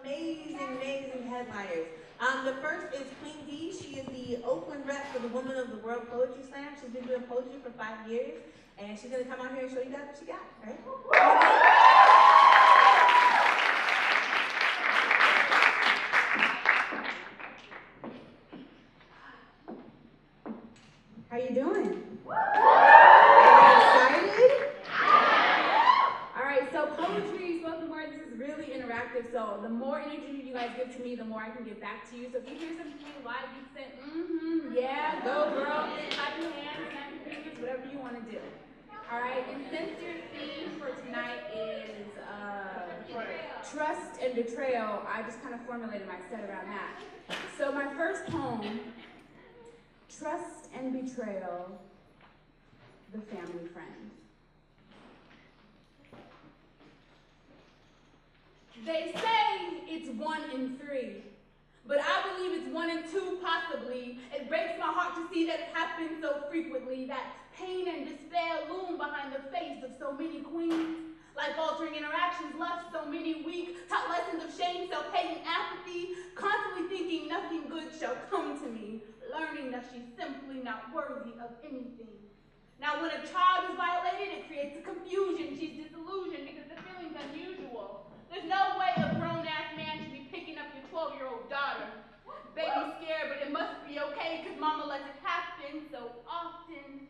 amazing headliners. The first is Queen D. She is the Oakland rep for the Woman of the World Poetry Slam. She's been doing poetry for 5 years, and she's gonna come out here and show you guys what she got, right? How you doing? So the more energy you guys give to me, the more I can give back to you. So if you hear something you like, you say, yeah, go girl, clap your hands, snap your fingers, whatever you want to do. All right, and since your theme for tonight is trust and betrayal, I just kind of formulated my set around that. So my first poem, Trust and Betrayal, the Family Friend. They say it's 1 in 3, but I believe it's 1 in 2 possibly. It breaks my heart to see that it happens so frequently, that pain and despair loom behind the face of so many queens. Life-altering interactions left so many weak, taught lessons of shame, self-hate, and apathy, constantly thinking nothing good shall come to me, learning that she's simply not worthy of anything. Now when a child is violated, it creates a confusion. She's disillusioned because the feeling's unusual. There's no way a grown-ass man should be picking up your 12-year-old daughter. Baby's scared, but it must be okay because mama lets it happen so often.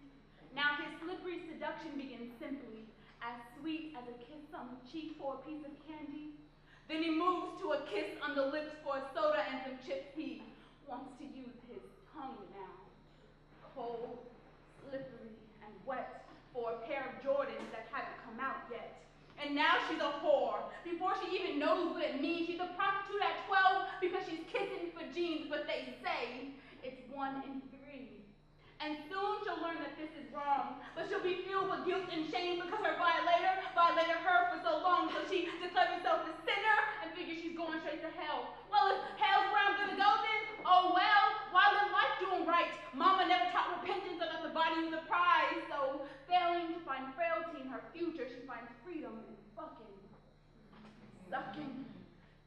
Now his slippery seduction begins simply, as sweet as a kiss on the cheek for a piece of candy. Then he moves to a kiss on the lips for a soda and some chips. He wants to use his tongue now. Cold, slippery, and wet for a pair of Jordans that haven't come out yet. And now she's a whore. Before she even knows what it means, she's a prostitute at 12 because she's kissing for jeans, but they say it's 1 in 3. And soon she'll learn that this is wrong, but she'll be filled with guilt and shame because her violated her for so long, so she declares herself a sinner and figures she's going straight to hell. Well, if hell's where I'm gonna go then, oh well, why live life doing right? Mama never taught repentance or that the body was a prize, so failing to find frailty in her future, she finds freedom in fucking, sucking,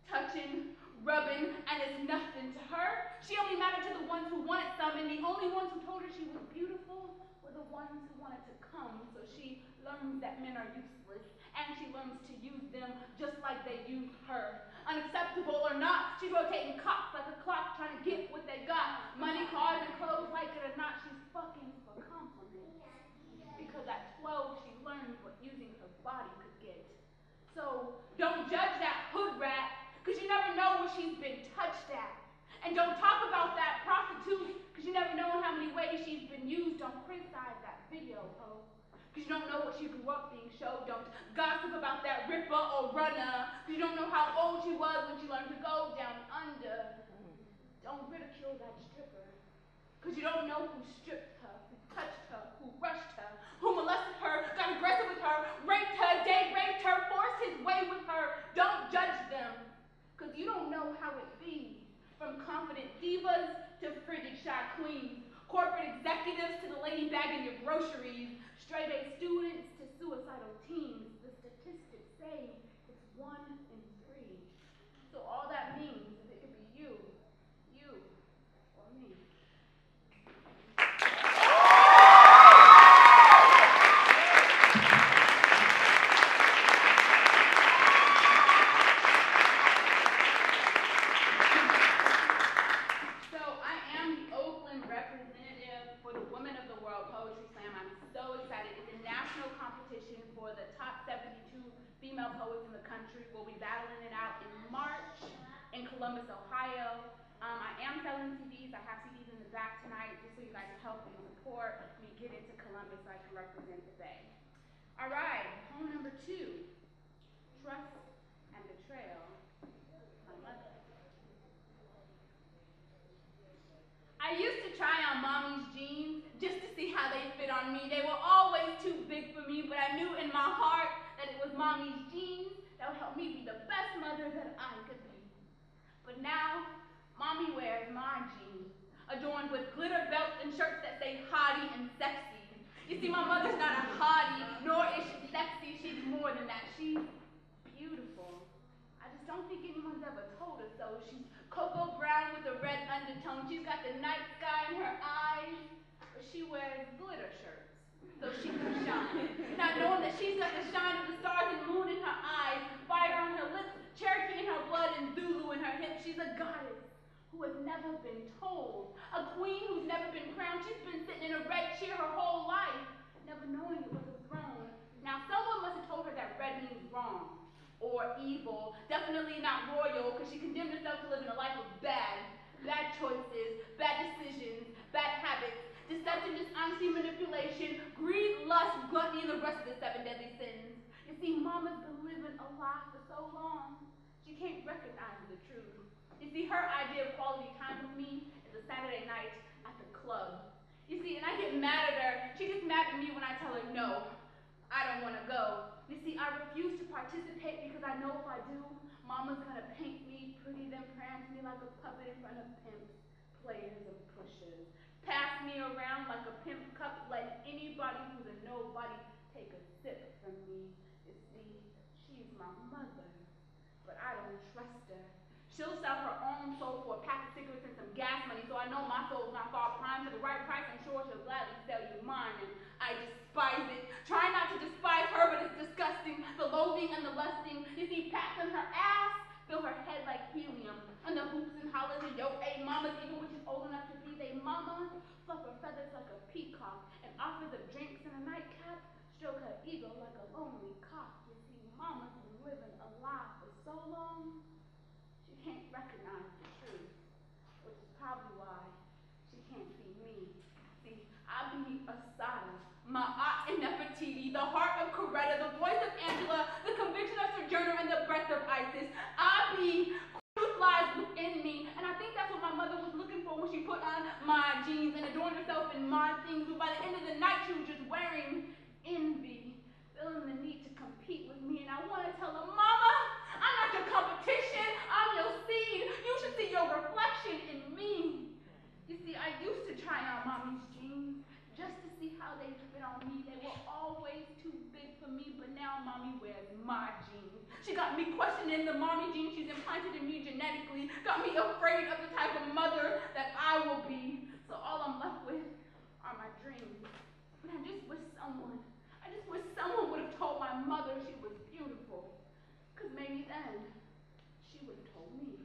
touching, rubbing, and it's nothing to her. She only mattered to the ones who wanted some, and the only ones who told her she was beautiful were the ones who wanted to come. So she learns that men are useless, and she learns to use them just like they used her. Unacceptable or not, she's rotating cocks like a clock trying to get what they got. Money, cars, and clothes, like it or not, she's fucking for compliments. Because at 12, she learned what using her body could get. So don't judge that hood rat, because you never know where she's been touched at. And don't talk about that prostitute, because you never know how many ways she's been used. Don't criticize that video, ho, because you don't know what she grew up being showed. Don't gossip about that ripper or runner, because you don't know how old she was when she learned to go down under. Don't ridicule that stripper, because you don't know who stripped her, who touched her, who rushed her, who molested her, got aggressive with her, raped her, date raped her, forced his way with her. Don't judge them, because you don't know how it be. From confident divas to frigid shy queens, corporate executives to the lady bagging your groceries, straight A students to suicidal teens, the statistics say it's 1 in 3. So all that means is it could be you, or me. Poets in the country. We'll be battling it out in March in Columbus, Ohio. I am selling CDs. I have CDs in the back tonight just so you guys help and support me get into Columbus so I can represent the Bay. All right, poem number 2, Trust and Betrayal, my mother. I used to try on mommy's jeans just to see how they fit on me. They were always too big for me, but I knew in my heart that it was mommy's jeans that would help me be the best mother that I could be. But now, mommy wears my jeans, adorned with glitter belts and shirts that say hottie and sexy. You see, my mother's not a hottie, nor is she sexy. She's more than that. She's beautiful. I just don't think anyone's ever She's got the night sky in her eyes, but she wears glitter shirts, so she can shine. Not knowing that she's got the shine of the stars and moon in her eyes, fire on her lips, Cherokee in her blood, and Zulu in her hips. She's a goddess who has never been told, a queen who's never been crowned. She's been sitting in a red chair her whole life, never knowing it was a throne. Now, someone must have told her that red means wrong or evil, definitely not royal, because she condemned herself to living a life of bad choices, bad decisions, bad habits, deception, dishonesty, manipulation, greed, lust, gluttony, and the rest of the 7 deadly sins. You see, Mama's been living a lie for so long, she can't recognize the truth. You see, her idea of quality time with me is a Saturday night at the club. You see, and I get mad at her. She gets mad at me when I tell her, no, I don't want to go. You see, I refuse to participate because I know if I do, Mama's going to paint me pretty, then prance me like a puppet in front of pimps, players, and pushers. Pass me around like a pimp cup, let anybody who's a nobody take a sip from me. You see, she's my mother, but I don't trust her. She'll sell her own soul for a pack of cigarettes and some gas money, so I know my soul's not far prime. For the right price, I'm sure she'll gladly sell you mine, and I despise it. Try not to despise her, but it's disgusting. The loathing and the lusting. You see, pats on her ass fill her head like helium, and the hoops and hollers and yo, hey mamas, even when she's old enough to be they mama, fluff her feathers like a peacock, and offers of drinks and a nightcap, stroke her ego like a lonely cock. You see, mama's been living a lie for so long, she can't recognize the truth, which is probably why she can't see me. See, I be Asada, my aunt in Nefertiti, the heart of Coretta, the voice of Angela, the conviction of Sojourner, and the breath of Isis. I be truth lies within me, and I think that's what my mother was looking for when she put on my jeans and adorned herself in my things, but by the end of the night she was just wearing envy, feeling the need to compete with me, and I want to tell her, Mama, I'm not your competition, I'm your seed. You should see your reflection in me. You see, I used to try on Mommy's jeans just to see how they fit on me. They were always too big for me, but now Mommy wears my jeans. She got me questioning the Mommy jeans she's implanted in me genetically, got me afraid of the type of mother that I will be. So all I'm left with are my dreams. And I just wish someone would have told my mother she was beautiful. Because maybe then she would have told me.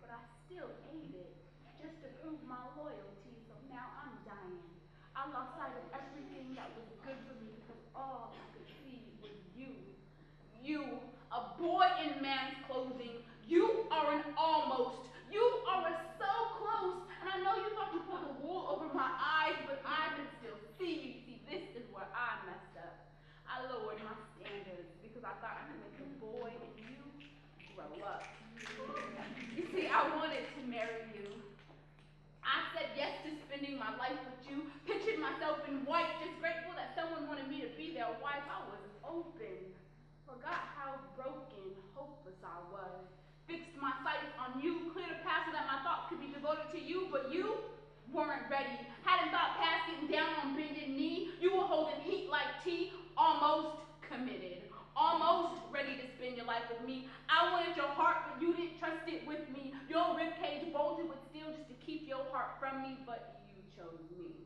but I still ate it just to prove my loyalty. So now I'm dying. I lost sight of everything that was good for me because all I could see was you. You, a boy in man's clothing. You are an almost. You are a so close. And I know you thought you pulled the wool over my eyes, but I can still see you. See, this is where I messed up. I lowered my standards because I thought I could make a boy and you grow up. You see, I wanted to marry you. I said yes to spending my life with you, pictured myself in white, just grateful that someone wanted me to be their wife. I was open, forgot how broken, hopeless I was. Fixed my sights on you, cleared a path so that my thoughts could be devoted to you, but you weren't ready. Hadn't thought past getting down on bended knee. You were holding heat like tea, almost committed. Almost ready to spend your life with me. I wanted your heart, but you didn't trust it with me. Your ribcage bolted with steel just to keep your heart from me, but you chose me.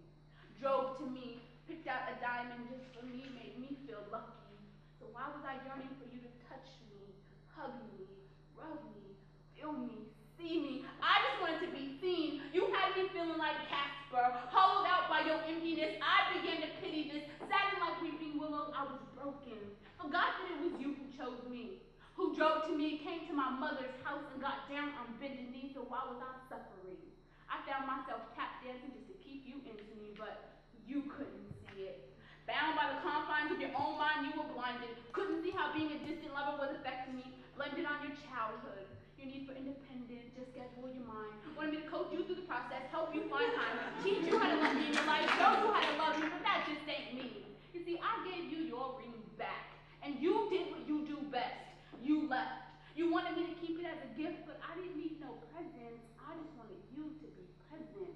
Drove to me, picked out a diamond just for me, made me feel lucky. So why was I yearning for you to touch me, hug me, rub me, feel me, see me? I just wanted to be seen. You had me feeling like Casper, hollowed out by your emptiness. I began to pity this, saddened like weeping willow. I was broken. Forgot that it was you who chose me, who drove to me, came to my mother's house and got down on bended knee. So why was I suffering? I found myself tap dancing just to keep you into me, but you couldn't see it. Bound by the confines of your own mind, you were blinded. Couldn't see how being a distant lover was affecting me. Blended on your childhood, your need for independence, just schedule your mind. Wanted me to coach you through the process, help you find time, teach you how to love me in your life, show you how to love me, but that just ain't me. You see, I gave you your ring back. And you did what you do best. You left. You wanted me to keep it as a gift, but I didn't need no presents. I just wanted you to be present.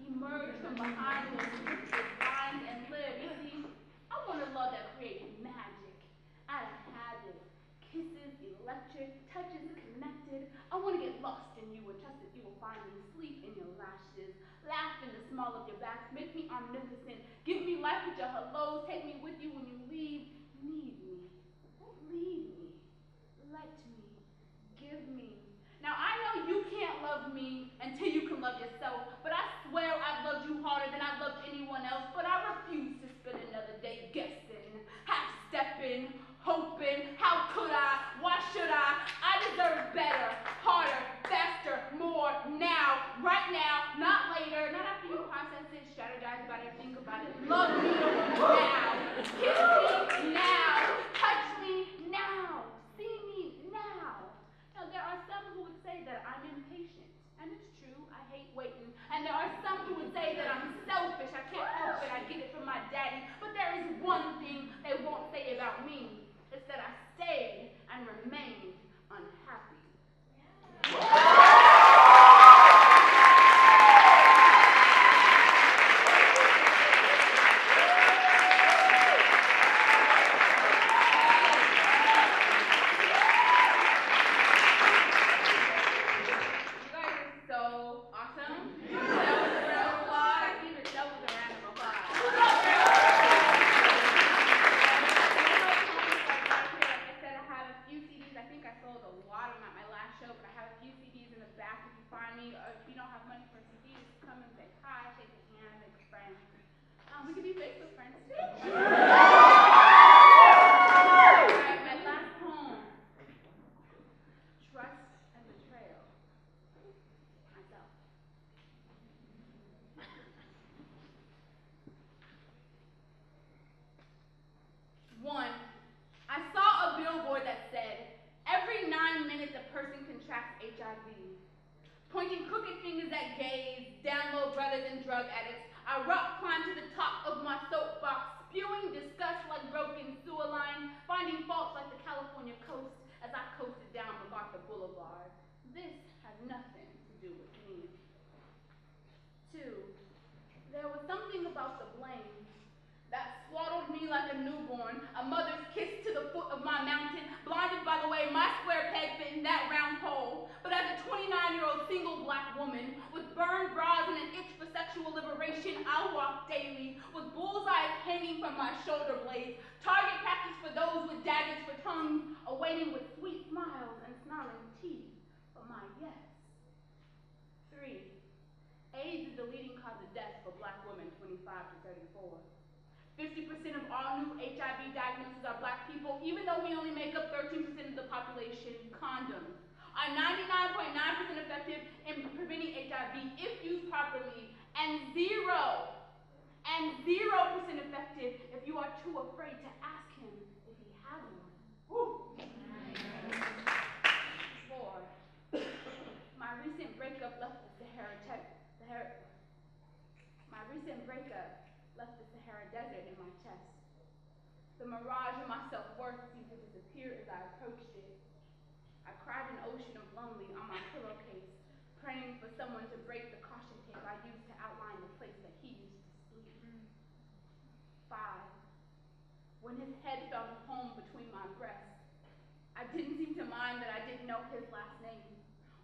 Emerge from behind those scripted lines and live. You see, I want a love that creates magic out of habit. Kisses, electric, touches connected. I want to get lost in you and trust that you will find me. Sleep in your lashes. Laugh in the small of your back. Make me omnipotent. Give me life with your hellos. Take me with you when you leave. Need me. Lead me, let me, give me. Now I know you can't love me until you can love yourself, but I swear I've loved you harder than I've loved anyone else, but I refuse to spend another day guessing, half-stepping, hoping, how could I, why should I deserve better, harder, faster, more, now, right now, not later, not after you process it, strategize about it, think about it, love me now, kiss me now, touch me now, see me now. Now there are some who would say that I'm impatient, and it's true, I hate waiting, and there are some who would say that I'm selfish, I can't help it, I get it from my daddy, but there is one thing they won't say about me. It's that I stayed and remained unhappy. We could be Facebook friends too. Alright, my last poem. Trust and betrayal. Myself. One, I saw a billboard that said, every 9 minutes a person contracts HIV. Pointing crooked fingers at gays, down low brothers and drug addicts, I rock climbed to the top of my soapbox, spewing disgust like broken sewer lines, finding faults like the California coast as I coasted down MacArthur Boulevard. This has nothing to do with me. Two, there was something about the blame that swaddled me like a newborn, a mother's kiss to the foot of my mountain, blinded by the way my square peg fit in that round hole. But as a 29-year-old single black woman with burned bras and an itch for sexual liberation, I walk daily with bullseyes hanging from my shoulder blades, target practice for those with daggers for tongues, awaiting with sweet smiles and snarling teeth for my yes. AIDS is the leading cause of death for black women 25 to 34. 50% of all new HIV diagnoses are black people, even though we only make up 13% of the population. Condoms are 99.9% effective in preventing HIV if used properly, and 0% effective if you are too afraid to ask him if he has one. Woo. 4. My recent breakup left the Sahara Desert in my chest. The mirage of my self-worth seemed to disappear as I approached it. I cried an ocean of lonely on my pillowcase, praying for someone to break the caution tape I used to outline the place that he used to sleep. 5. When his head felt home between my breasts, I didn't seem to mind that I didn't know his last name.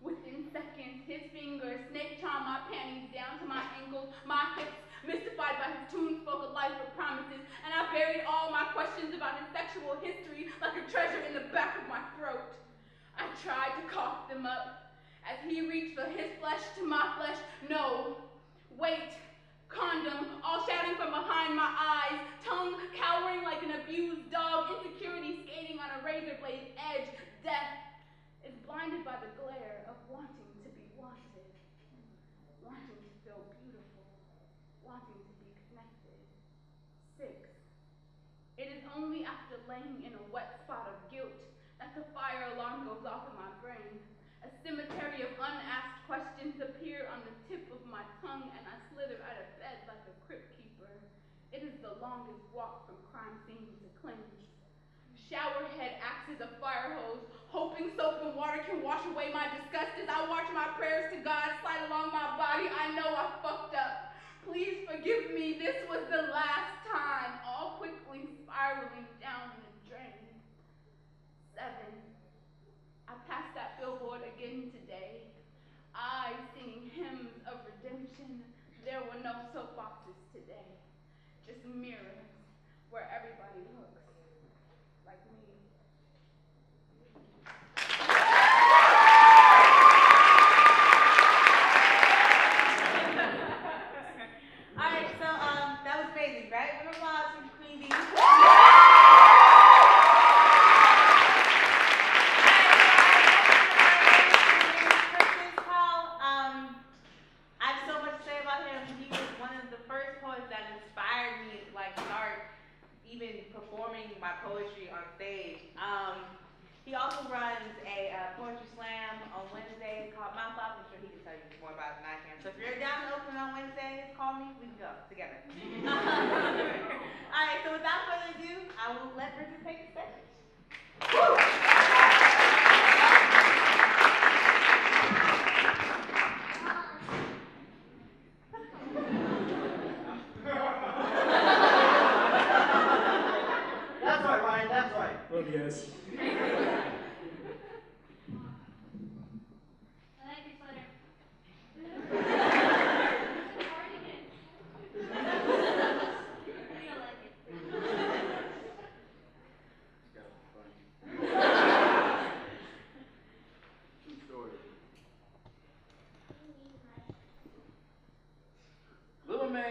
Within seconds, his fingers snake charmed my panties down to my ankles, my hips, mystified by his tune, spoke a life of promises, and I buried all my questions about his sexual history like a treasure in the back of my throat. I tried to cough them up as he reached for his flesh to my flesh. No, wait, condom, all shouting from behind my eyes, tongue cowering like an abused dog, insecurity skating on a razor blade's edge. Death is blinded by the glare of wanting to be wanted, wanting to feel beautiful, wanting to be connected. 6. It is only after laying in a wet spot of guilt that the fire alarm goes off in my brain. A cemetery of unasked questions appear on the tip of my tongue, and I slither out of bed like a crypt keeper. It is the longest walk from crime scene to cleanse. Showerhead acts as a fire hose, hoping soap and water can wash away my disgust as I watch my prayers to God slide along my body. I know I fucked up. Please forgive me, this was the last time, all quickly spiraling down the drain. 7. I passed that billboard again today. I singing hymns of redemption. There were no soapboxes today, just mirrors where everybody looks like me. Alright, so that was amazing, right? Round of applause for Queen Bee. Prentice Powell. I have so much to say about him. He was one of the first poets that inspired me to start even performing my poetry on stage. He also runs a poetry slam on Wednesdays called Mouth Off. I'm sure he can tell you more about it than I can. So if you're down in Oakland on Wednesdays, call me. We can go together. All right. So without further ado, I will let Prentice take the stage. Woo! That's right, Ryan. That's right. Love you guys.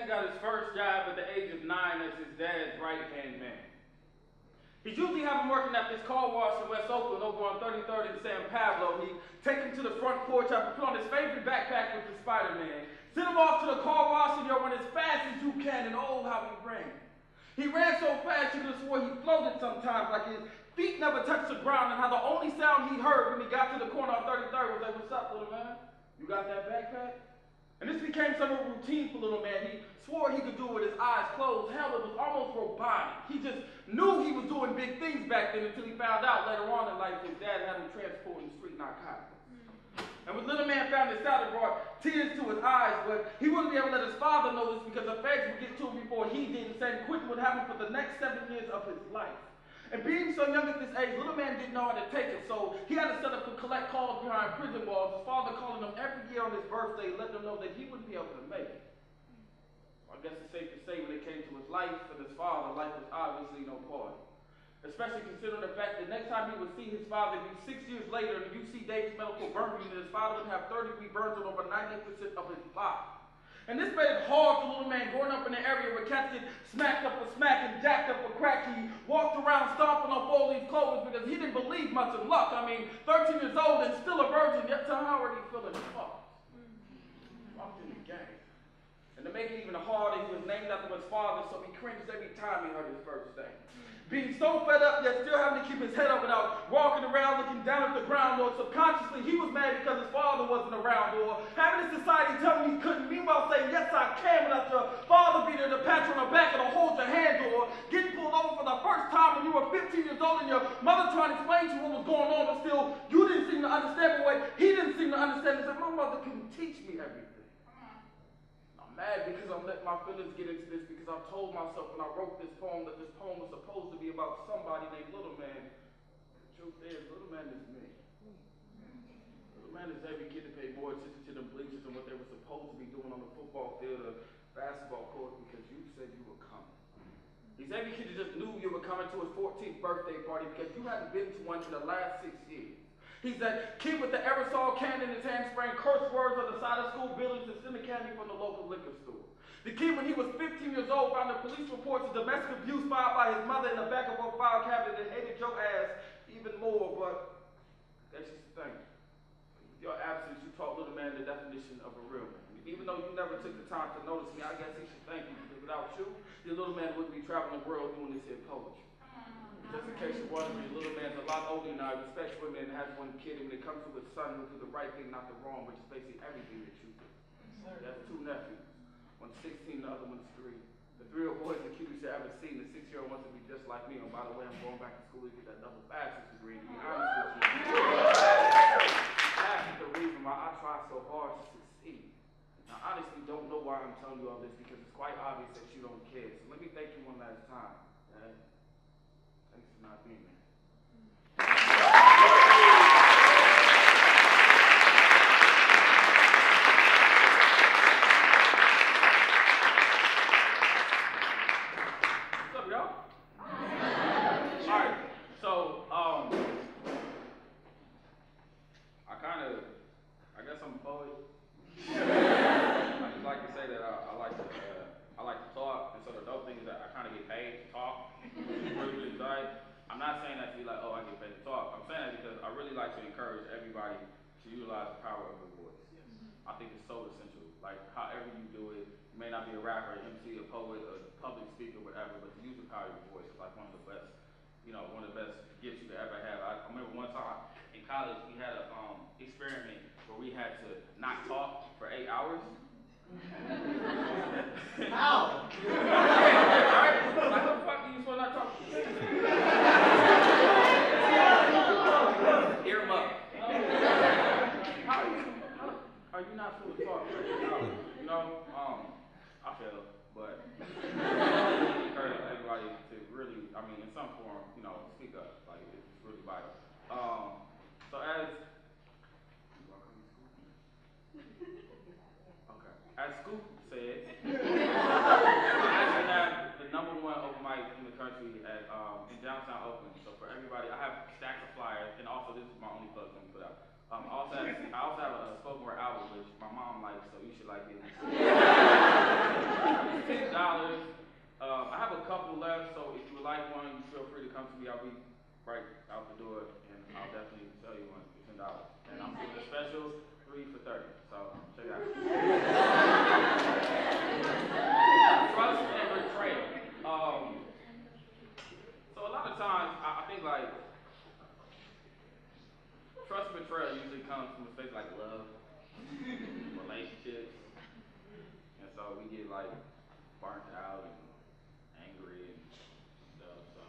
Got his first job at the age of 9 as his dad's right-hand man. He's usually have him working at this car wash in West Oakland over on 33rd and San Pablo. He'd take him to the front porch, have him put on his favorite backpack with the Spider-Man, send him off to the car wash, and you'll run as fast as you can, and oh, how he ran. He ran so fast you could have swore he floated sometimes, like his feet never touched the ground, and how the only sound he heard when he got to the corner on 33rd was like, "What's up, little man? You got that backpack?" And this became somewhat routine for little man. He swore he could do it with his eyes closed. Hell, it was almost robotic. He just knew he was doing big things back then until he found out later on in life his dad had him transporting street narcotics. And when little man found this out, it brought tears to his eyes, but he wouldn't be able to let his father know this because the feds would get to him before he did, and saying quitting would happen for the next 7 years of his life. And being so young at this age, little man didn't know how to take it, so he had to set up to collect calls behind prison walls, his father calling him every year on his birthday, letting him know that he wouldn't be able to make it. Well, I guess it's safe to say when it came to his life and his father, life was obviously no party. Especially considering the fact that next time he would see his father, it'd be 6 years later in the UC Davis Medical Burn Unit, his father would have 30-degree burns on over 98% of his body. And this made it hard for little man growing up in the area where cats get smacked up for smack and jacked up for crack. He walked around stomping on four-leaf clovers because he didn't believe much in luck. I mean, 13 years old and still a virgin, yet somehow already feeling fucked. Fucked in the game. And to make it even harder, he was named after his father, so he cringed every time he heard his first name. Being so fed up, yet still having to keep his head up without walking around looking down at the ground, or subconsciously he was mad because his father wasn't around, or having his society tell him he couldn't, meanwhile saying, yes I can, without your father being there to pat you on the back and to hold your hand, or getting pulled over for the first time when you were 15 years old and your mother trying to explain to you what was going on, but still you didn't seem to understand, but he didn't seem to understand. He said, my mother couldn't teach me everything. Mad because I'm letting my feelings get into this, because I told myself when I wrote this poem that this poem was supposed to be about somebody named Little Man. The truth is, Little Man is me. Little Man is every kid that paid more attention to them bleachers and what they were supposed to be doing on the football field or basketball court because you said you were coming. He's every kid that just knew you were coming to his 14th birthday party because you hadn't been to one in the last 6 years. He's that kid with the aerosol can in his hand spraying curse words on the side of school buildings and sending candy from the local liquor store. The kid, when he was 15 years old, found the police reports of domestic abuse filed by his mother in the back of her file cabinet and hated your ass even more, but that's just the thing. With your absence, you taught Little Man the definition of a real man. Even though you never took the time to notice me, I guess he should thank you, because without you, your Little Man wouldn't be traveling the world doing this here poetry. Just in case you're wondering, Little Man's a lot older now. He respects women and has one kid, and when it comes to his son, he'll do the right thing, not the wrong, which is basically everything that you do. He has 2 nephews. One's 16, the other one's 3. The 3 are boys the cutest you ever seen. The 6-year-old wants to be just like me. And by the way, I'm going back to school to get that double bachelor's degree. To be honest with you, that's the reason why I try so hard to succeed. Now, I honestly don't know why I'm telling you all this, because it's quite obvious that you don't care. So let me thank you one last time. Okay? Thanks for not being there. What's up, y'all? Alright, so, I guess I'm a poet. I just like to say that I like to talk, and so the dope thing is that I kind of get paid to talk. It's really exciting. I'm not saying that to be like, oh, I get paid to talk. I'm saying that because I really like to encourage everybody to utilize the power of their voice. Yes. I think it's so essential. Like, however you do it, you may not be a rapper, an MC, a poet, a public speaker, whatever, but to use the power of your voice is like one of the best, one of the best gifts you could ever have. I remember one time in college, we had a experiment where we had to not talk for 8 hours. How? Alright? Like, how the fuck do you supposed to not talk? Ear 'em up. How are you not supposed to talk for 8 hours? I feel, but I encourage everybody to really, in some form, speak up. Like, it's really vital. So as Scoop said, I actually have the #1 open mic in the country in downtown Oakland. So for everybody, I have stacks of flyers, and also this is my only plug I'm gonna put out. I also have a spoken word album, which my mom likes, so you should like it. $6. I have a couple left, so if you would like one, you feel free to come to me. I'll be right out the door, and I'll definitely sell you one for $10. And I'm doing a special 3 for $30. So check it out. Trust and betrayal. So a lot of times, I think like trust and betrayal usually comes from a space like love, relationships, and so we get like burnt out and angry and stuff. So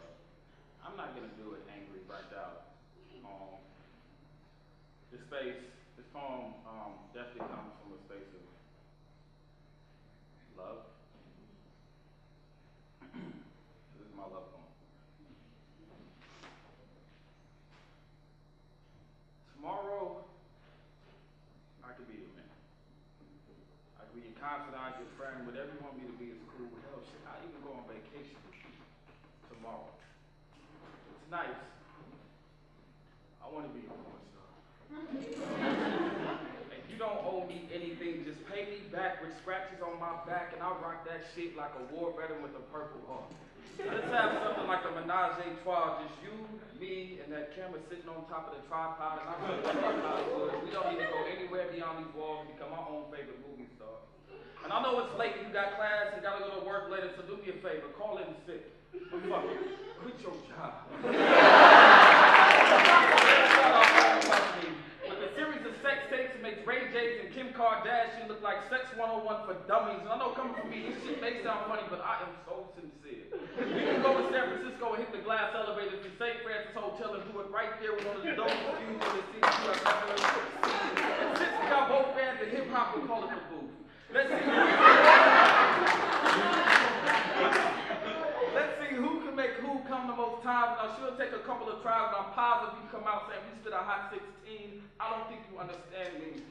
I'm not gonna do it angry, burnt out. This poem definitely comes from a space of love. This is my love poem. Tomorrow, I could be your man. I could be your confidant, your friend, whatever you want me to be is cool. Hell, shit, I even go on vacation with you tomorrow. But tonight, I want to be your porn star. And you don't owe me anything, just pay me back with scratches on my back, and I'll rock that shit like a war veteran with a Purple Heart. Let's have something like a menage a trois, just you, me, and that camera sitting on top of the tripod, and I'm Hollywood. We don't need to go anywhere beyond these walls to become our own favorite movie stars. And I know it's late, and you got class, and gotta go to work later, so do me a favor, call in sick. Fuck it, quit your job. With a series of sex tapes that makes Ray J's and Kim Kardashian look like Sex 101 for dummies. And I know coming from me, this shit may sound funny, but I am so sincere. We can go to San Francisco and hit the glass elevator to St. Francis Hotel and do it right there with one of the dopest views of the city you have ever seen. And since we got both fans in hip hop, we call it the booth. Let's see who can make who come the most times. Now she'll take a couple of tries, but I'm positive you come out saying we spit a hot 16. I don't think you understand me.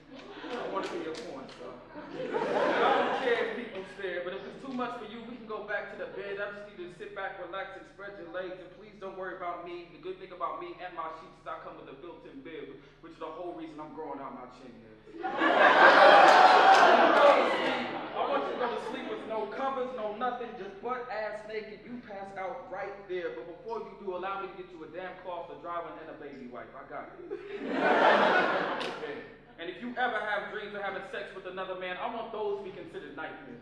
I want to be a porn star. And I don't care if people stare, but if it's too much for you, we can go back to the bed. I just need you to sit back, relax, and spread your legs, and please don't worry about me. The good thing about me and my sheets is I come with a built-in bib, which is the whole reason I'm growing out my chin hairs. I want you to go to sleep with no covers, no nothing, just butt ass naked. You pass out right there. But before you do, allow me to get you a damn cloth, a dry one, and a baby wipe. I got it. And if you ever have dreams of having sex with another man, I want those to be considered nightmares.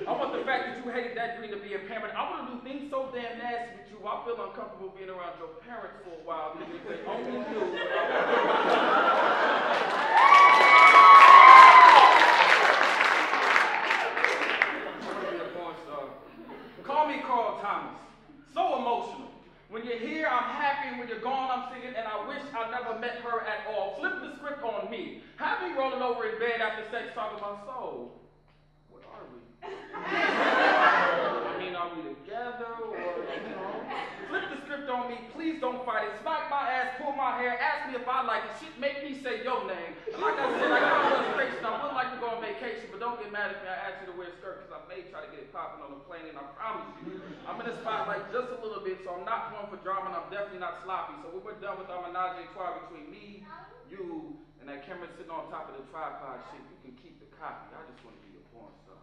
I want the fact that you hated that dream to be apparent. I want to do things so damn nasty with you, I feel uncomfortable being around your parents for a while because if they only knew. Call me Carl Thomas. So emotional. When you're here, I'm happy, and when you're gone, I'm singing, and I wish I never met her at all. Flip the script on me. Have me rolling over in bed after sex talking about, so, what are we? I mean, are we together, or, you know? Flip the script on me. Please don't fight it. Smack my ass, pull my hair, ask me if I like it. Shit, make me say your name. And like I said, I got a illustration. I would like to go on vacation, but don't get mad at me. I asked you to wear a skirt because I may try to get it popping on the plane, and I promise you, I'm in the spotlight just a little bit, so I'm not one for drama, and I'm definitely not sloppy. So when we're done with our menage a trois between me, you, and that camera sitting on top of the tripod shit, you can keep the copy. I just want to be a porn star.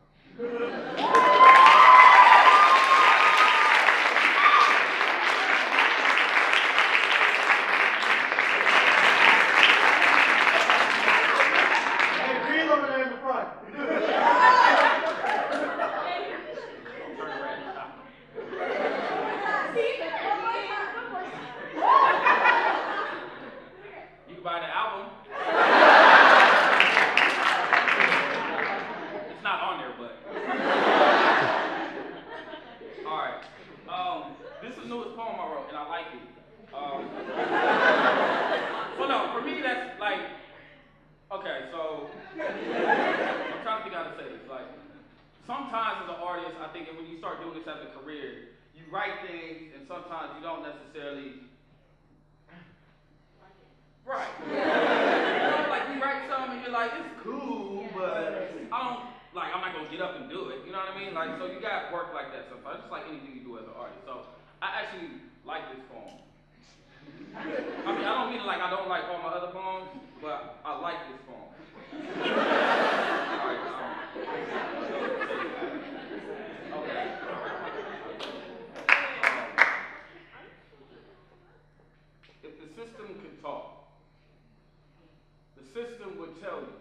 Sometimes as an artist, I think, and when you start doing this as a career, you write things, and sometimes you don't necessarily. Right. You know, like you write something, and you're like, it's cool, but I'm not gonna get up and do it. You know what I mean? Like, so you got work like that sometimes, just like anything you do as an artist. So I actually like this poem. I mean, I don't mean like I don't like all my other poems, but I like this poem. All right. Okay. If the system could talk, the system would tell you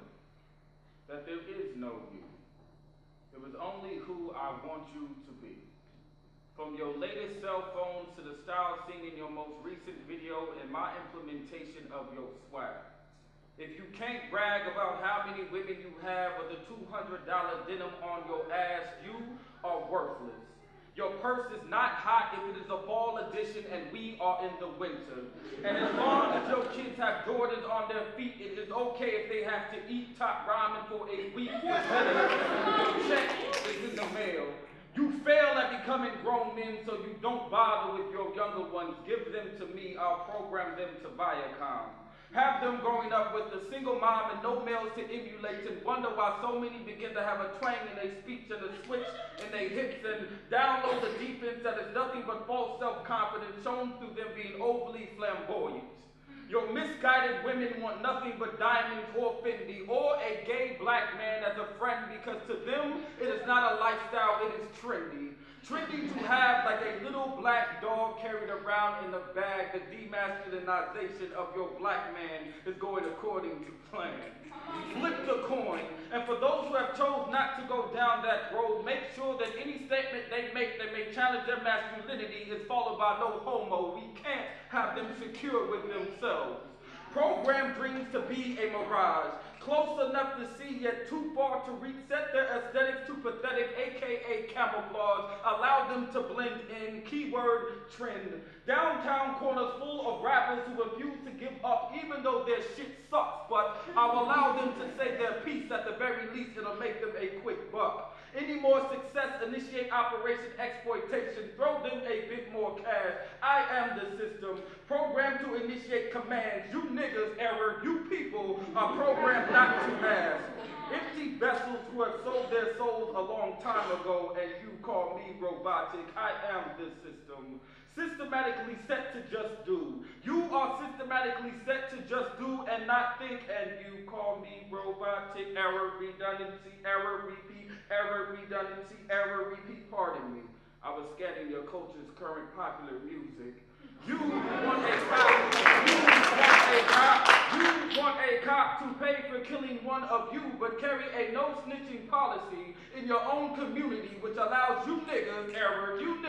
that there is no you. There is only who I want you to be. From your latest cell phones to the style seen in your most recent video and my implementation of your swag. If you can't brag about how many women you have or the $200 denim on your ass, you are worthless. Your purse is not hot if it is a fall edition and we are in the winter. And as long as your kids have Jordans on their feet, it is okay if they have to eat top ramen for a week. Your check is in the mail. You fail at becoming grown men, so you don't bother with your younger ones. Give them to me, I'll program them to Viacom. Have them growing up with a single mom and no males to emulate and wonder why so many begin to have a twang in their speech and a switch in their hips and download the defense that is nothing but false self-confidence shown through them being overly flamboyant. Your misguided women want nothing but diamonds or Fendi, or a gay black man as a friend, because to them it is not a lifestyle, it is trendy. Trendy to have like a little black dog carried around in the bag. The demasculinization of your black man is going according to plan. Flip the coin, and for those who have chose not to go down that road, make sure that any statement they make that may challenge their masculinity is followed by no homo. We can't have them secure with themselves. Program dreams to be a mirage, close enough to see yet too far to reach. Set their aesthetics to pathetic, aka camouflage. Allow them to blend in, keyword trend. Downtown corners full of rappers who refuse to give up even though their shit sucks, but I'll allow them to say their piece. At the very least, it'll make them a quick buck. Any more success, initiate Operation Exploitation, throw them a bit more cash. I am the system, programmed to initiate commands. You niggas, error, you people are programmed not to ask. Empty vessels who have sold their souls a long time ago, and you call me robotic. I am the system. Systematically set to just do. You are systematically set to just do and not think, and you call me robotic. Error, redundancy, error, repeat, error, redundancy, error, repeat. Pardon me. I was scanning your culture's current popular music. You want a cop to pay for killing one of you, but carry a no snitching policy in your own community, which allows you niggas, error, you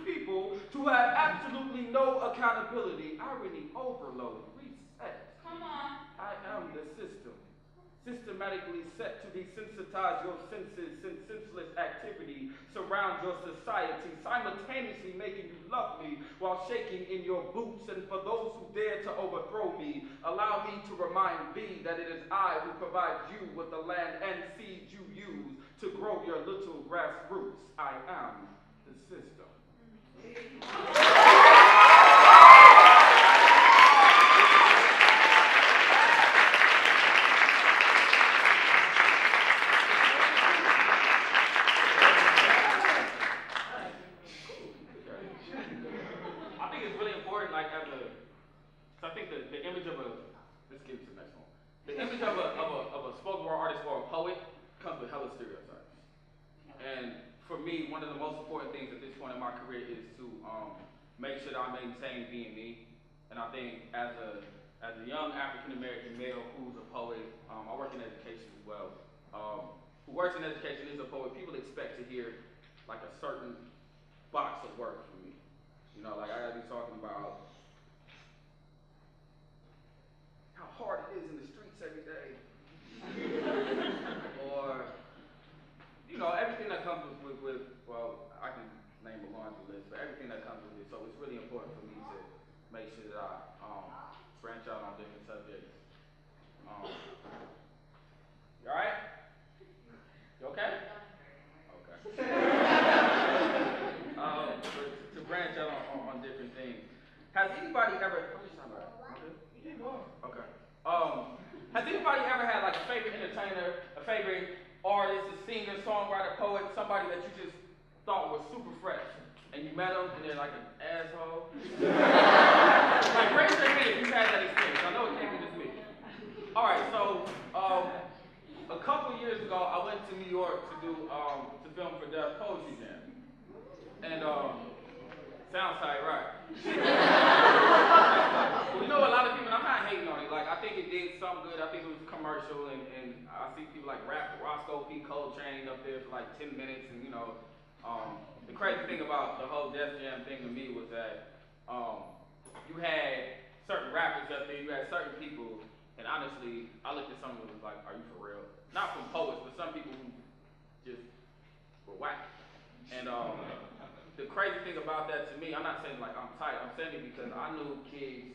people, to have absolutely no accountability. Irony overload, reset. Come on. I am the system. Systematically set to desensitize your senses, since senseless activity surrounds your society, simultaneously making you love me while shaking in your boots. And for those who dare to overthrow me, allow me to remind thee that it is I who provides you with the land and seeds you use to grow your little grassroots. I am the system. One of the most important things at this point in my career is to make sure that I maintain being me. And I think as a young African American male who's a poet, I work in education as well. Who works in education is a poet. People expect to hear like a certain box of work from me. You know, like I gotta be talking about how hard it is in the streets every day, or you know, everything that comes with well, I can name a laundry list, but everything that comes with it. So it's really important for me to make sure that I branch out on different subjects. You all right? You okay? Okay. To branch out on different things. Has anybody ever? Okay. Has anybody ever had like a favorite entertainer, a favorite artist, a singer, songwriter, poet, somebody that you just thought was super fresh, and you met them and they're like an asshole? Like raise your hand if you've had that experience. I know it can't be just me. All right, so a couple years ago, I went to New York to do to film for Death Poetry Jam, and sounds tight, right? Well, you know, a lot of people, I'm not hating on it. Like, I think it did something good. I think it was commercial, and I see people like Roscoe P. Coltrane up there for like 10 minutes, and you know, the crazy thing about the whole Def Jam thing to me was that you had certain rappers up there, you had certain people, and honestly, I looked at some of them and was like, are you for real? Not from poets, but some people who just were whack. And the crazy thing about that to me, I'm not saying like I'm tight, I'm saying it because I knew kids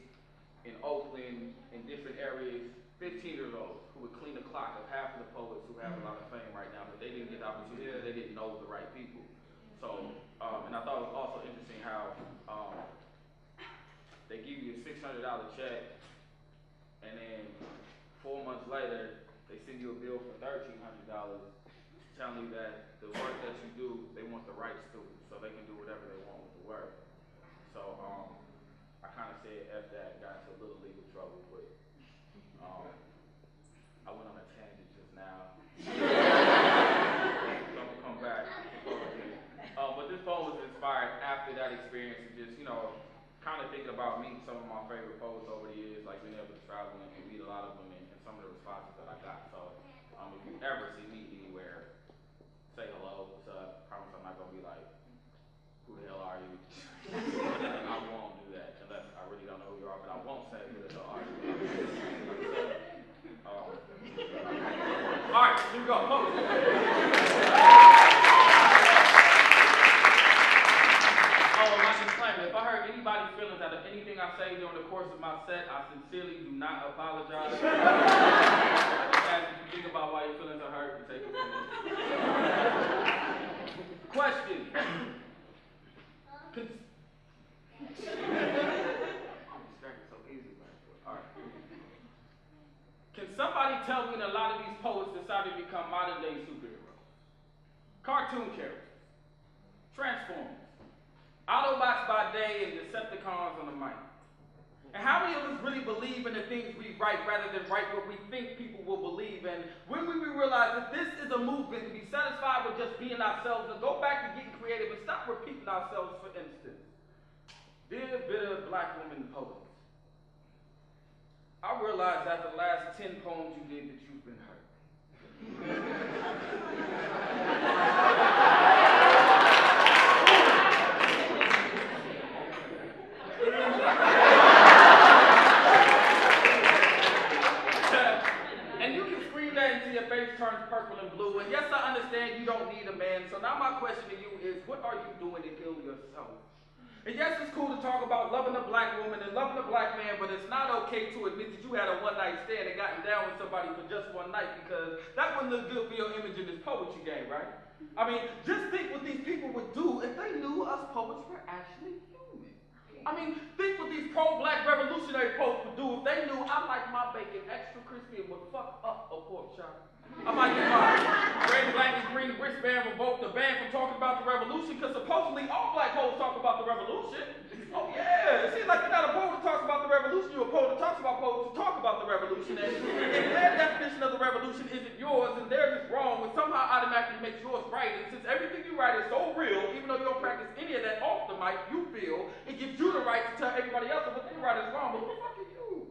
in Oakland, in different areas, 15-year-olds who would clean the clock of half of the poets who have a lot of fame right now, but they didn't get the opportunity, they didn't know the right people. So, and I thought it was also interesting how they give you a $600 check, and then 4 months later, they send you a bill for $1,300, telling you that the work that you do, they want the rights to, so they can do whatever they want with the work. So, I kind of said F that, got into a little legal trouble, but I went on a tangent just now. I'm gonna come back. But this poem was inspired after that experience and just, kind of thinking about meeting some of my favorite poets over the years, like being able to travel and meet a lot of them and some of the responses that I got. So if you ever see me anywhere, say hello, what's up. Promise I'm not gonna be like, who the hell are you? I won't do that unless I really don't know who you are, but I won't say who the hell are you. All right, here we go. My disclaimer, if I hurt anybody's feelings out of anything I say during the course of my set, I sincerely do not apologize. I just ask if you think about why your feelings are hurt and take it from me. Question. I'm distracted so easy, man. All right. Can somebody tell me when a lot of these poets decided to become modern day superheroes? Cartoon characters. Transformers. Autobots by day and Decepticons on the mic. And how many of us really believe in the things we write rather than write what we think people will believe? And when we realize that this is a movement to be satisfied with just being ourselves and go back to getting creative and stop repeating ourselves, for instance. Dear bitter black women poets, I realized after the last 10 poems you did that you've been hurt. And you can scream that until your face turns purple and blue. And yes, I understand you don't need a man. So now my question to you is, what are you doing to heal yourself? And yes, it's cool to talk about loving a black woman and loving a black man, but it's not okay to admit that you had a one-night stand and gotten down with somebody for just one night, because that wouldn't look good for your image in this poetry game, right? I mean, just think what these people would do if they knew us poets were actually human. I mean, think what these pro-black revolutionary poets would do if they knew I like my bacon extra crispy and would fuck up a pork chop. I might get my red, black, and green wristband revoked the ban from talking about the revolution, because supposedly all black poets talk about the revolution. Oh yeah, it seems like you're not a poet who talks about the revolution, you're a poet who talks about poets who talk about the revolution. And if their definition of the revolution isn't yours and theirs is wrong, it somehow automatically makes yours right. And since everything you write is so real, even though you don't practice any of that off the mic, you feel it gives you the right to tell everybody else that what they write is wrong. But who the fuck are you?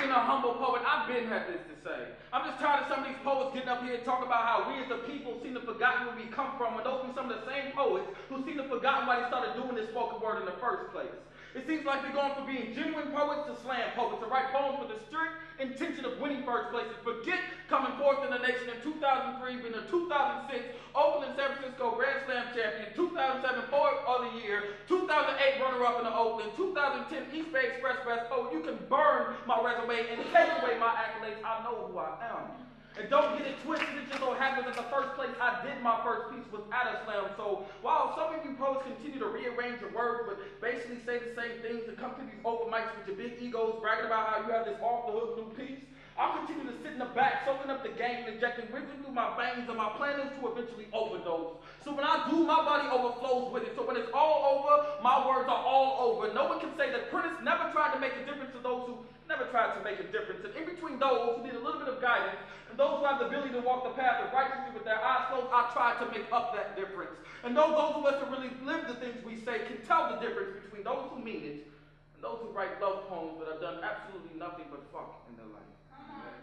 A humble poet, I've been had this to say. I'm just tired of some of these poets getting up here and talking about how we as a people seem to have forgotten where we come from, and those are some of the same poets who seem to have forgotten why they started doing this spoken word in the first place. It seems like they're going from being genuine poets to slam poets, to write poems with the strict intention of winning first place, and forget coming fourth in the nation in 2003, being a 2006 Oakland San Francisco Grand Slam champion, 2007 Poet of the Year, 2008 runner-up in the Oakland, 2010 East Bay Express Best Poet. You can burn my resume and take away my accolades. I know who I am. And don't get it twisted, it just so happens that the first place I did my first piece was at a slam. So while some of you poets continue to rearrange your words, but basically say the same things and come to these open mics with your big egos, bragging about how you have this off-the-hook new piece, I'll continue to sit in the back, soaking up the game, injecting wisdom through my veins, and my plan is to eventually overdose. So when I do, my body overflows with it. So when it's all over, my words are all over. No one can say that Prentice never tried to make a difference to those who never tried to make a difference. And in between those who need a little bit of guidance, and those who have the ability to walk the path of righteousness with their eyes closed, I try to make up that difference. And those of us who really live the things we say can tell the difference between those who mean it and those who write love poems that have done absolutely nothing but fuck in their life.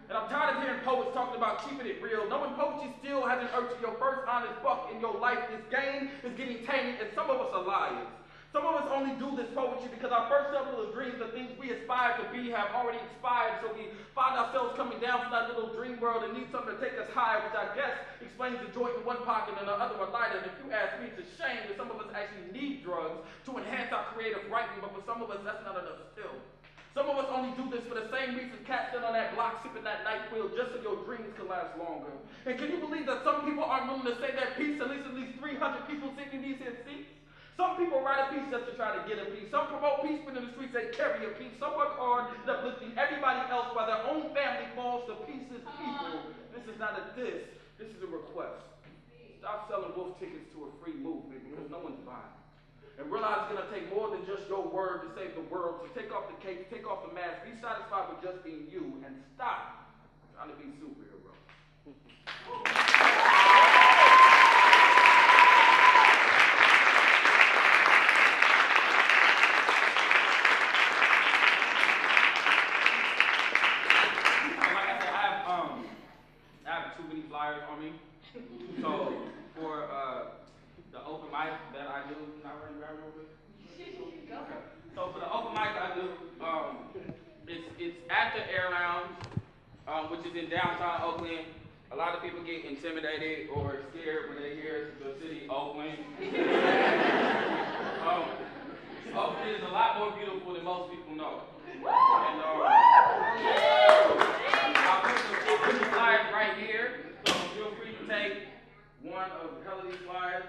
And I'm tired of hearing poets talking about keeping it real, knowing poetry still hasn't earned you your first honest buck in your life. This game is getting tainted, and some of us are liars. Some of us only do this poetry because our first several of dreams, the things we aspire to be, have already expired, so we find ourselves coming down from that little dream world and need something to take us higher, which I guess explains the joint in one pocket and the other one lighter. And if you ask me, it's a shame that some of us actually need drugs to enhance our creative writing, but for some of us, that's not enough still. Some of us only do this for the same reason cats sit on that block sipping that night wheel just so your dreams can last longer. And can you believe that some people aren't willing to say their piece, at least 300 people sitting in these here seats? Some people write a piece just to try to get a piece. Some promote peace in the streets, they carry a piece. Some work hard at uplifting everybody else while their own family falls to pieces. People, this is not a diss, this is a request. Stop selling wolf tickets to a free movement. no one's buying. And realize it's going to take more than just your word to save the world. So take off the cape, take off the mask, be satisfied with just being you, and stop trying to be superhero. Flyers on me. So for the open mic that I do, can I run around a little bit? Okay. So for the open mic I do, it's at the Air Lounge, which is in downtown Oakland. A lot of people get intimidated or scared when they hear the city Oakland. Oakland is a lot more beautiful than most people know. And I'll put the flyers right here. So feel free to take one of these flyers.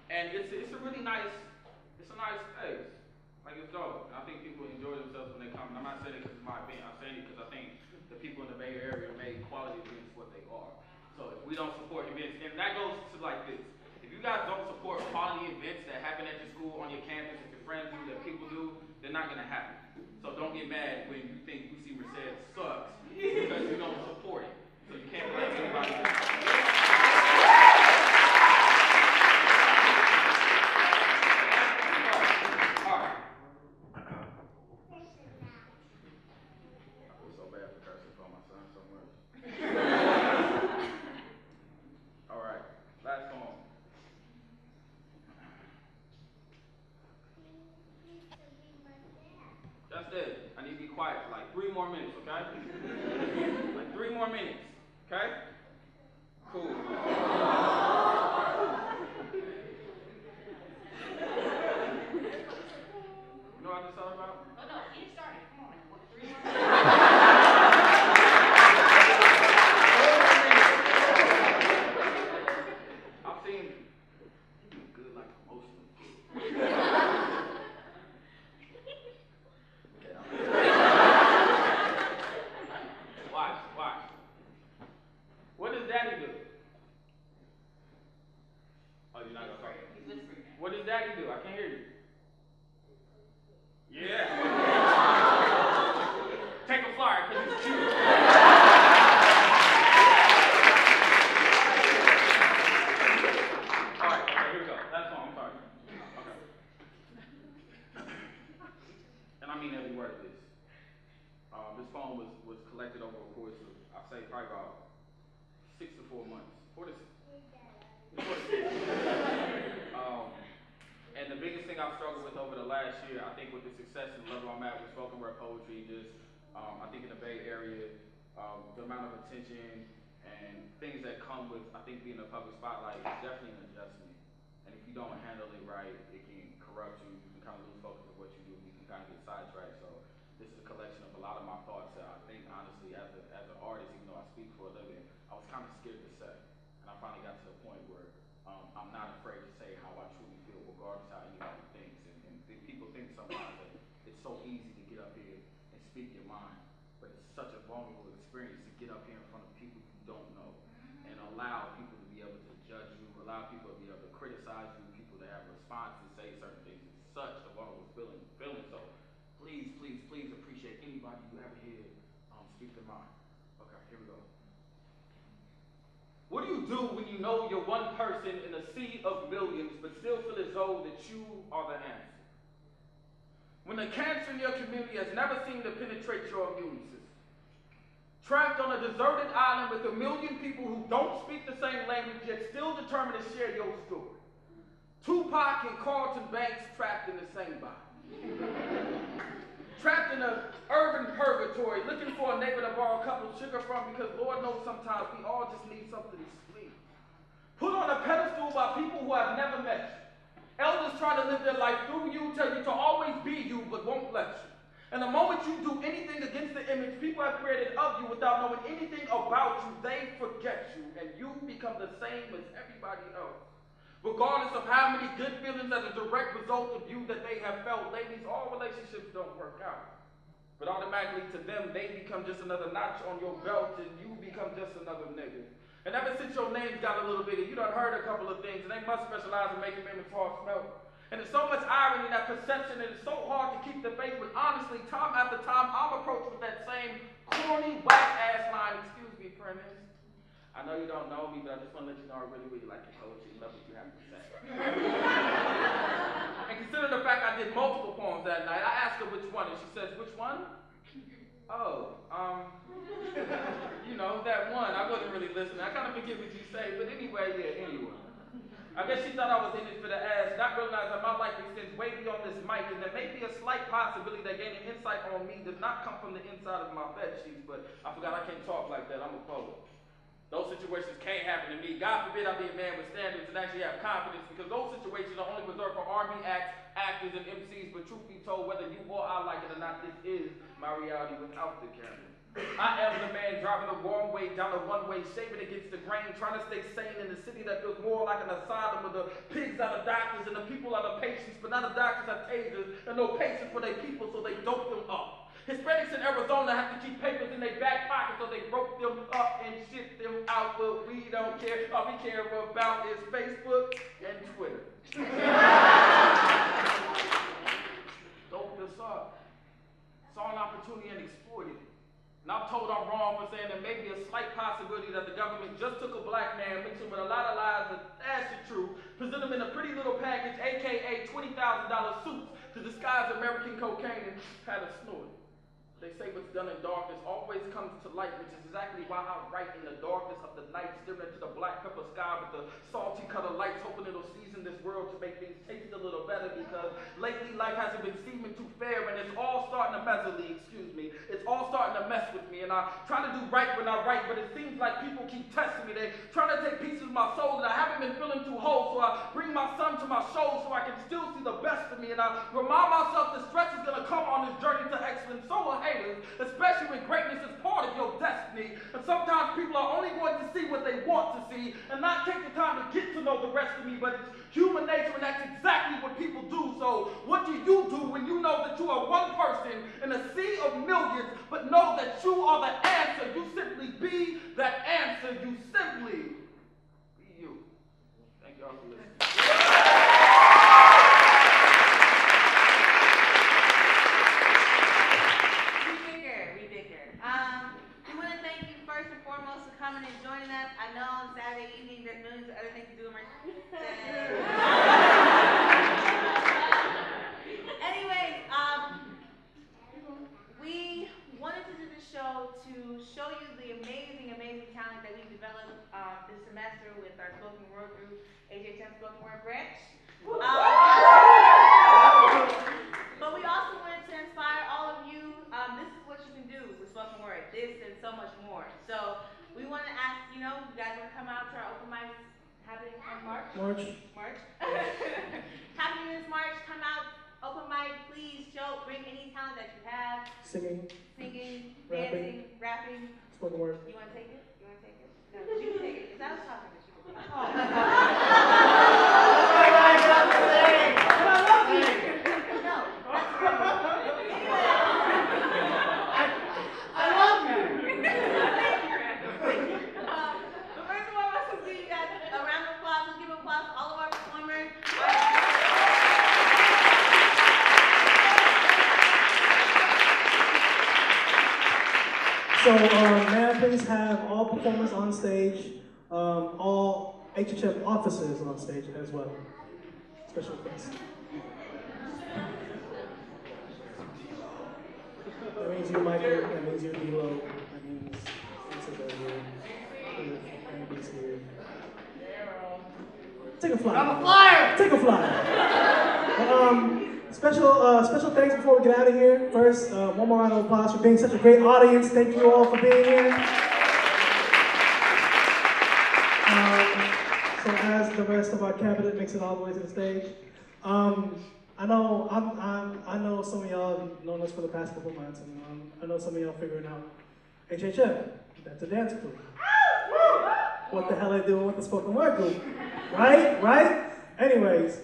And it's a really nice, it's a nice space. Like it's dope. And I think people enjoy themselves when they come. And I'm not saying it because it's my event. I'm saying it because I think the people in the Bay Area make quality events what they are. So if we don't support events, and that goes to like this. If you guys don't support quality events that happen at your school, on your campus, that your friends do, that people do, they're not gonna happen. So don't get mad when you think UC Merced sucks because you don't support it. So you can't blame anybody else. All right. I feel so bad for cursing for my son so much. All right, last song. That's it. I need to be quiet for like 3 more minutes, okay? Like 3 more minutes, okay? Cool. You know what I just thought about? Oh no, get started. Come on. What, 3 more minutes? I've seen good like promotion. Watch. What does Daddy do? Oh, you're not gonna talk. He's whispering. What does Daddy do? I can't hear you. Yeah. Take a flyer because it's cute. All right, okay, here we go. That's all. I'm sorry. Okay. And I mean every word of this. This poem was collected over a course of, I'd say, probably about 6 to 4 months. 4 to 6. And the biggest thing I've struggled with over the last year, I think with the success and the level I'm at with spoken word poetry, just I think in the Bay Area, the amount of attention and things that come with, I think, being in a public spotlight is definitely an adjustment. And if you don't handle it right, it can corrupt you. You can kind of lose focus of what you do. You can kind of get sidetracked. So this is a collection of a lot of my thoughts that I think, honestly, as an artist, even though I speak for a living, I was kind of scared to say. And I finally got to the point where I'm not afraid to say how I truly feel, regardless of how anybody thinks. And people think sometimes that it's so easy to get up here and speak your mind, but it's such a vulnerable experience to get up here in front of people you don't know and allow people to be able to judge you, allow people to be able to criticize you, people to have responses, say certain things. It's such a vulnerable feeling. So please appreciate anybody you ever hear speak their mind. Okay, here we go. What do you do when you know you're one person in a sea of millions, but still feel as though that you are the answer? When the cancer in your community has never seemed to penetrate your immune system. Trapped on a deserted island with a million people who don't speak the same language, yet still determined to share your story. Tupac and Carlton Banks trapped in the same body. Trapped in an urban purgatory, looking for a neighbor to borrow a cup of sugar from, because Lord knows sometimes we all just need something sweet. Put on a pedestal by people who have never met you. Elders try to live their life through you, tell you to always be you, but won't let you. And the moment you do anything against the image people have created of you without knowing anything about you, they forget you, and you become the same as everybody else. Regardless of how many good feelings as a direct result of you that they have felt, ladies, all relationships don't work out. But automatically to them, they become just another notch on your belt, and you become just another nigga. And ever since your names got a little bigger, you done heard a couple of things, and they must specialize in making women's hearts melt. And there's so much irony in that perception, and it's so hard to keep the faith, but honestly, time after time, I'm approached with that same corny, whack-ass line, excuse me, Prentice. I know you don't know me, but I just want to let you know I really, really like your poetry and love what you have to say. And consider the fact I did multiple poems that night, I asked her which one, and she says, which one? Oh, you know, that one. I wasn't really listening. I kind of forget what you say, but anyway, yeah, anyway. I guess she thought I was in it for the ass, not realizing that my life extends way beyond this mic, and there may be a slight possibility that gaining insight on me does not come from the inside of my bed sheets, but I forgot I can't talk like that. I'm a poet. Those situations can't happen to me. God forbid I be a man with standards and actually have confidence, because those situations are only reserved for R&B acts, actors, and MCs, but truth be told, whether you or I like it or not, this is my reality without the camera. I am the man driving the wrong way down a one-way, shaving against the grain, trying to stay sane in the city that feels more like an asylum where the pigs are the doctors and the people are the patients, but not the doctors are tasers and no patience for their people, so they dope them up. Hispanics in Arizona have to keep papers in their back pocket, so they broke them up and shipped them out, but we don't care. All we care about is Facebook and Twitter. Dope this up. Saw an opportunity and exploited it. And I'm told I'm wrong for saying there may be a slight possibility that the government just took a black man, mixed him with a lot of lies and that's the truth, present him in a pretty little package, aka $20,000 suits, to disguise American cocaine and had a snort. They say what's done in darkness always comes to light, which is exactly why I write in the darkness of the night, staring into the black pepper sky with the salty color lights, hoping it'll season this world to make things taste a little better, because lately life hasn't been seeming too fair, and it's all starting to it's all starting to mess with me, and I try to do right when I write, but it seems like people keep testing me. They're trying to take pieces of my soul that I haven't been feeling too whole, so I bring my son to my show so I can still see the best of me, and I remind myself that stress is going to come on this journey to excellence. So will haters, especially when greatness is part of your destiny, and sometimes people are only going to see what they want to see and not take the time to get to know the rest of me, but it's human nature, and that's exactly what people do. So what do you do when you know that you are one person in a sea of millions, but know that you are the answer? You simply be that answer. You simply be you. Thank y'all for listening. We bigger. We want to thank you first and foremost for coming and joining us. I know on Saturday evening there's millions of other things to do in Merced. Anyways, we wanted to do this show to show you the amazing, amazing talent that we've developed this semester with our spoken word group, HHM Spoken Word Branch. But we also wanted to inspire all of you. This is what you can do with spoken word, this and so much more. So we want to ask, you guys want to come out to our open mics happening in March? Happening this March, come out, open mic, please bring any talent that you have. Singing, dancing, rapping. Spoken word. You want to take it? No, you can take it. Because I was talking to you. So, may I please have all performers on stage, all HHM officers on stage as well. Special thanks. That means you, Michael. That means you, D-Lo. That means Isabel here. Andy's here. Take a flyer. I'm a flyer! Take a flyer. Special thanks before we get out of here. First, one more round of applause for being such a great audience. Thank you all for being here. So as the rest of our cabinet makes it all the way to the stage, I know some of y'all have known us for the past couple months, and I know some of y'all figuring out HHM. That's a dance group. What the hell are they doing with the spoken word group? Right? Anyways.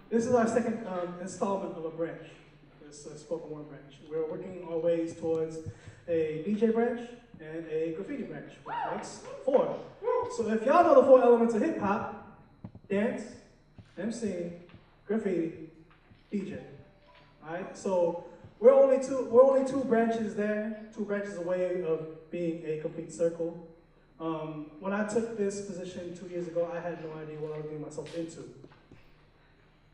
This is our second installment of a branch. It's a spoken word branch. We're working our ways towards a DJ branch and a graffiti branch, which makes 4. So if y'all know the 4 elements of hip hop, dance, MC, graffiti, DJ. Alright? So we're only two branches there, 2 branches away of being a complete circle. When I took this position 2 years ago, I had no idea what I was getting myself into.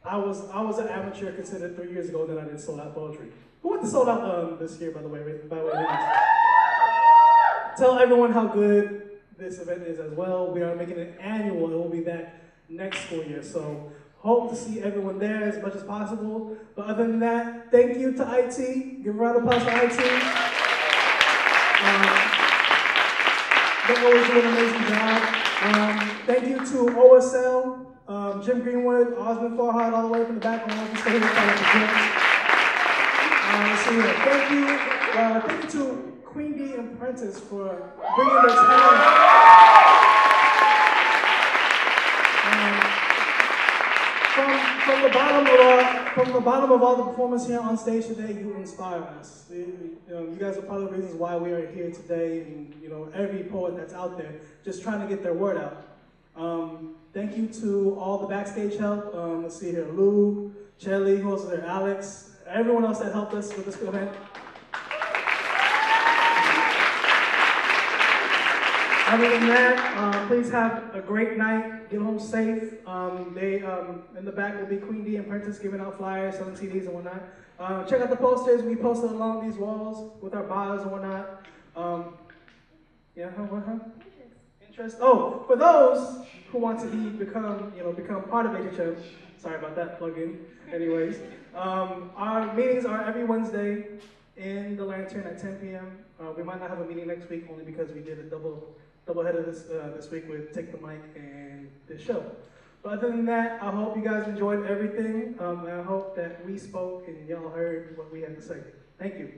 I was an amateur considered 3 years ago, then I did sold out poetry. Who went to sold out this year, by the way? Tell everyone how good this event is as well. We are making it annual. It will be back next school year. So hope to see everyone there as much as possible. But other than that, thank you to IT. Give a round of applause for IT. They always do an amazing job. Thank you to OSL, Jim Greenwood, Osmond Farhad, all the way from the back. Thank you to Queen D and Prentice for bringing their talent. From the bottom of all the performers here on stage today, you inspire us. You guys are part of the reasons why we are here today, and every poet that's out there just trying to get their word out. Thank you to all the backstage help. Let's see here, Lou, Chelly, who else is there? Alex, everyone else that helped us with this event. Other than that, please have a great night. Get home safe. In the back will be Queen D and Prentice giving out flyers, selling CDs and whatnot. Check out the posters we posted along these walls with our bios and whatnot. Interest. Oh, for those who want to become part of HHM. Sorry about that plug-in. Anyways, our meetings are every Wednesday in the Lantern at 10 p.m. We might not have a meeting next week only because we did a double header this week with Take the Mic and this show. But other than that, I hope you guys enjoyed everything. And I hope that we spoke and y'all heard what we had to say. Thank you.